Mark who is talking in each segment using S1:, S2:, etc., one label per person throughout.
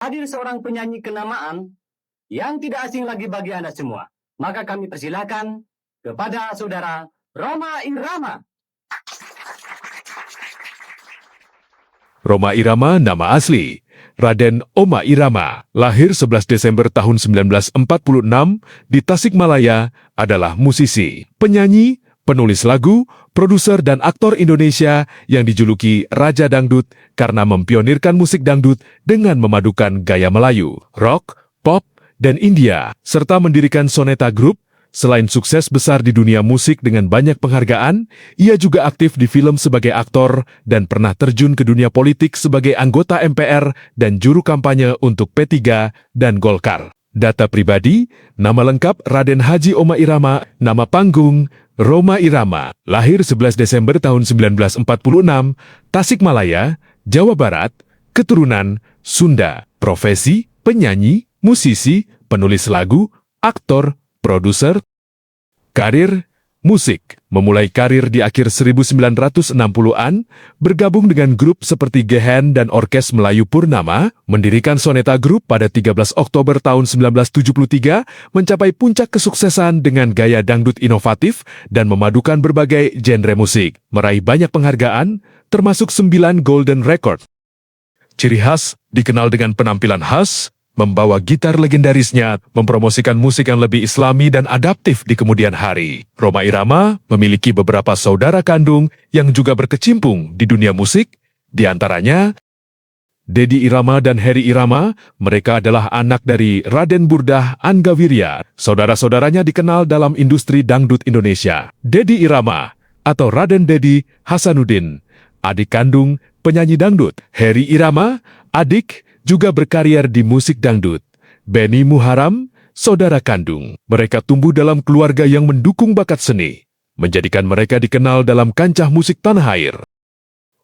S1: Hadir seorang penyanyi kenamaan yang tidak asing lagi bagi Anda semua. Maka kami persilakan kepada saudara Rhoma Irama.
S2: Rhoma Irama nama asli Raden Oma Irama, lahir 11 Desember tahun 1946 di Tasikmalaya, adalah musisi, penyanyi, penulis lagu, produser dan aktor Indonesia yang dijuluki Raja Dangdut karena mempionirkan musik dangdut dengan memadukan gaya Melayu, rock, pop, dan India, serta mendirikan Soneta Group. Selain sukses besar di dunia musik dengan banyak penghargaan, ia juga aktif di film sebagai aktor dan pernah terjun ke dunia politik sebagai anggota MPR dan juru kampanye untuk P3 dan Golkar. Data pribadi, nama lengkap Raden Haji Oma Irama, nama panggung Rhoma Irama, lahir 11 Desember tahun 1946, Tasikmalaya, Jawa Barat, keturunan Sunda, profesi, penyanyi, musisi, penulis lagu, aktor, produser, karir, musik. Memulai karir di akhir 1960-an, bergabung dengan grup seperti Gehen dan Orkes Melayu Purnama, mendirikan Soneta Group pada 13 Oktober tahun 1973, mencapai puncak kesuksesan dengan gaya dangdut inovatif dan memadukan berbagai genre musik, meraih banyak penghargaan, termasuk 9 Golden Record. Ciri khas dikenal dengan penampilan khas, membawa gitar legendarisnya, mempromosikan musik yang lebih islami dan adaptif di kemudian hari. Rhoma Irama memiliki beberapa saudara kandung yang juga berkecimpung di dunia musik, di antaranya Dedi Irama dan Heri Irama. Mereka adalah anak dari Raden Burdah Anggawirya. Saudara-saudaranya dikenal dalam industri dangdut Indonesia. Dedi Irama atau Raden Dedi Hasanuddin, adik kandung penyanyi dangdut. Heri Irama, adik, juga berkarier di musik dangdut. Beni Muharam, saudara kandung. Mereka tumbuh dalam keluarga yang mendukung bakat seni, menjadikan mereka dikenal dalam kancah musik tanah air.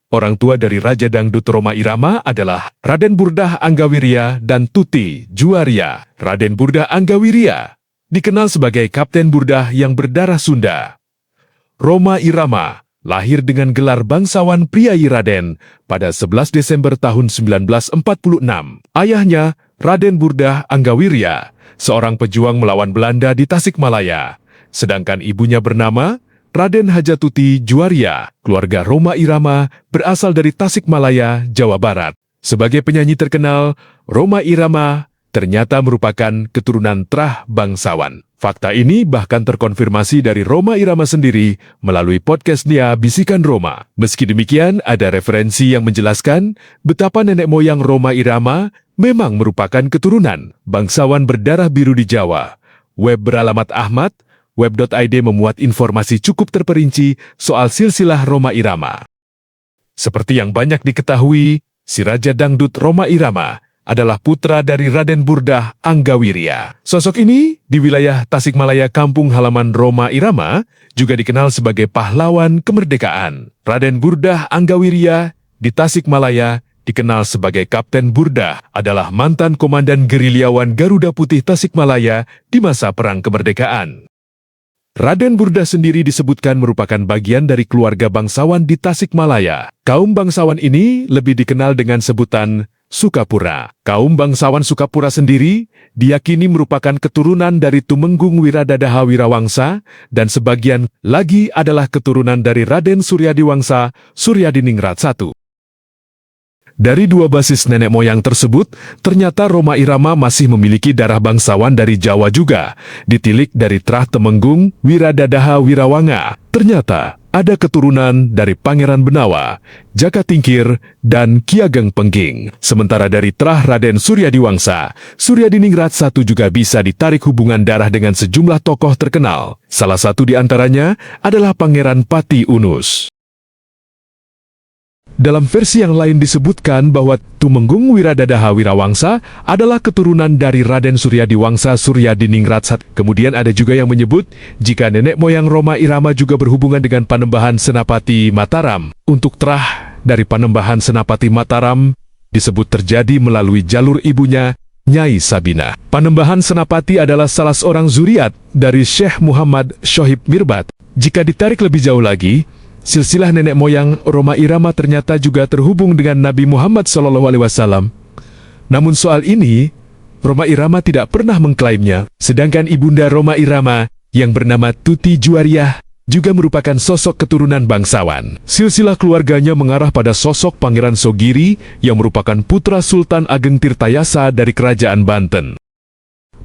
S2: Orang tua dari Raja Dangdut Rhoma Irama adalah Raden Burdah Anggawirya dan Tuti Juwaria. Raden Burdah Anggawirya dikenal sebagai Kapten Burdah yang berdarah Sunda. Rhoma Irama lahir dengan gelar bangsawan Priyayi Raden pada 11 Desember tahun 1946. Ayahnya, Raden Burdah Anggawirya, seorang pejuang melawan Belanda di Tasikmalaya. Sedangkan ibunya bernama Raden Hajatuti Juwaria. Keluarga Rhoma Irama berasal dari Tasikmalaya, Jawa Barat. Sebagai penyanyi terkenal, Rhoma Irama ternyata merupakan keturunan Trah bangsawan. Fakta ini bahkan terkonfirmasi dari Rhoma Irama sendiri melalui podcastnya Bisikan Rhoma. Meski demikian, ada referensi yang menjelaskan betapa nenek moyang Rhoma Irama memang merupakan keturunan bangsawan berdarah biru di Jawa. Web beralamat Ahmad, web.id memuat informasi cukup terperinci soal silsilah Rhoma Irama. Seperti yang banyak diketahui, si Raja Dangdut Rhoma Irama adalah putra dari Raden Burdah Anggawirya. Sosok ini di wilayah Tasikmalaya kampung halaman Rhoma Irama juga dikenal sebagai pahlawan kemerdekaan. Raden Burdah Anggawirya di Tasikmalaya dikenal sebagai Kapten Burdah, adalah mantan komandan gerilyawan Garuda Putih Tasikmalaya di masa Perang Kemerdekaan. Raden Burdah sendiri disebutkan merupakan bagian dari keluarga bangsawan di Tasikmalaya. Kaum bangsawan ini lebih dikenal dengan sebutan Sukapura. Kaum bangsawan Sukapura sendiri diyakini merupakan keturunan dari Tumenggung Wiradadaha Wirawangsa dan sebagian lagi adalah keturunan dari Raden Suryadiwangsa Suryadiningrat I. Dari dua basis nenek moyang tersebut, ternyata Rhoma Irama masih memiliki darah bangsawan dari Jawa juga, ditilik dari Trah Temenggung Wiradadaha Wirawanga. Ternyata ada keturunan dari Pangeran Benawa, Jaka Tingkir, dan Ki Ageng Pengging. Sementara dari Trah Raden Suryadiwangsa, Suryadiningrat I juga bisa ditarik hubungan darah dengan sejumlah tokoh terkenal. Salah satu di antaranya adalah Pangeran Pati Unus. Dalam versi yang lain disebutkan bahwa Tumenggung Wiradadaha Wirawangsa adalah keturunan dari Raden Suryadiwangsa Suryadiningrat I. Kemudian ada juga yang menyebut jika nenek moyang Rhoma Irama juga berhubungan dengan Panembahan Senapati Mataram. Untuk Trah dari Panembahan Senapati Mataram disebut terjadi melalui jalur ibunya, Nyai Sabina. Panembahan Senapati adalah salah seorang zuriat dari Syekh Muhammad Shohib Mirbat. Jika ditarik lebih jauh lagi, silsilah nenek moyang Rhoma Irama ternyata juga terhubung dengan Nabi Muhammad SAW. Namun soal ini, Rhoma Irama tidak pernah mengklaimnya, sedangkan ibunda Rhoma Irama yang bernama Tuti Juwariah juga merupakan sosok keturunan bangsawan. Silsilah keluarganya mengarah pada sosok Pangeran Sogiri yang merupakan putra Sultan Ageng Tirtayasa dari Kerajaan Banten.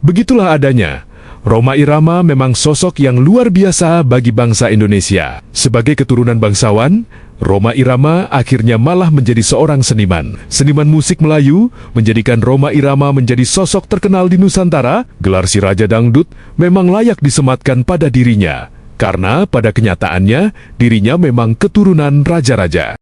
S2: Begitulah adanya, Rhoma Irama memang sosok yang luar biasa bagi bangsa Indonesia. Sebagai keturunan bangsawan, Rhoma Irama akhirnya malah menjadi seorang seniman. Seniman musik Melayu menjadikan Rhoma Irama menjadi sosok terkenal di Nusantara. Gelar si Raja Dangdut memang layak disematkan pada dirinya, karena pada kenyataannya dirinya memang keturunan raja-raja.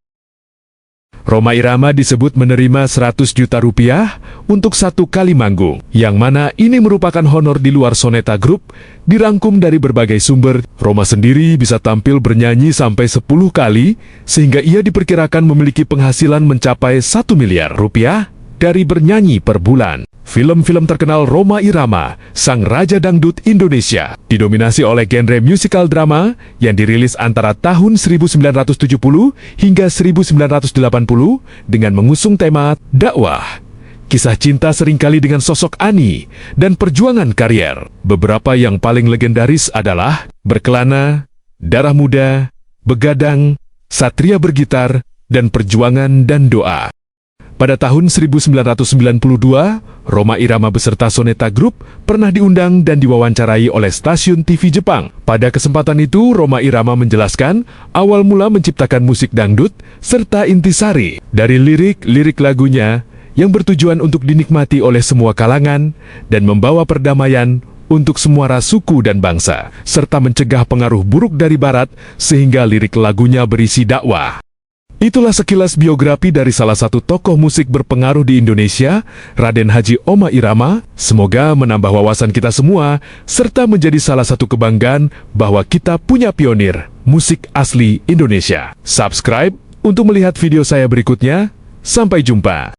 S2: Rhoma Irama disebut menerima 100 juta rupiah untuk satu kali manggung, yang mana ini merupakan honor di luar Soneta Group. Dirangkum dari berbagai sumber, Rhoma sendiri bisa tampil bernyanyi sampai 10 kali, sehingga ia diperkirakan memiliki penghasilan mencapai 1 miliar rupiah dari bernyanyi per bulan. Film-film terkenal Rhoma Irama, Sang Raja Dangdut Indonesia, didominasi oleh genre musikal drama yang dirilis antara tahun 1970 hingga 1980 dengan mengusung tema dakwah, kisah cinta seringkali dengan sosok Ani, dan perjuangan karier. Beberapa yang paling legendaris adalah Berkelana, Darah Muda, Begadang, Satria Bergitar, dan Perjuangan dan Doa. Pada tahun 1992, Rhoma Irama beserta Soneta Group pernah diundang dan diwawancarai oleh stasiun TV Jepang. Pada kesempatan itu, Rhoma Irama menjelaskan awal mula menciptakan musik dangdut serta intisari dari lirik-lirik lagunya yang bertujuan untuk dinikmati oleh semua kalangan dan membawa perdamaian untuk semua ras, suku, dan bangsa, serta mencegah pengaruh buruk dari Barat sehingga lirik lagunya berisi dakwah. Itulah sekilas biografi dari salah satu tokoh musik berpengaruh di Indonesia, Raden Haji Rhoma Irama. Semoga menambah wawasan kita semua, serta menjadi salah satu kebanggaan bahwa kita punya pionir musik asli Indonesia. Subscribe untuk melihat video saya berikutnya. Sampai jumpa.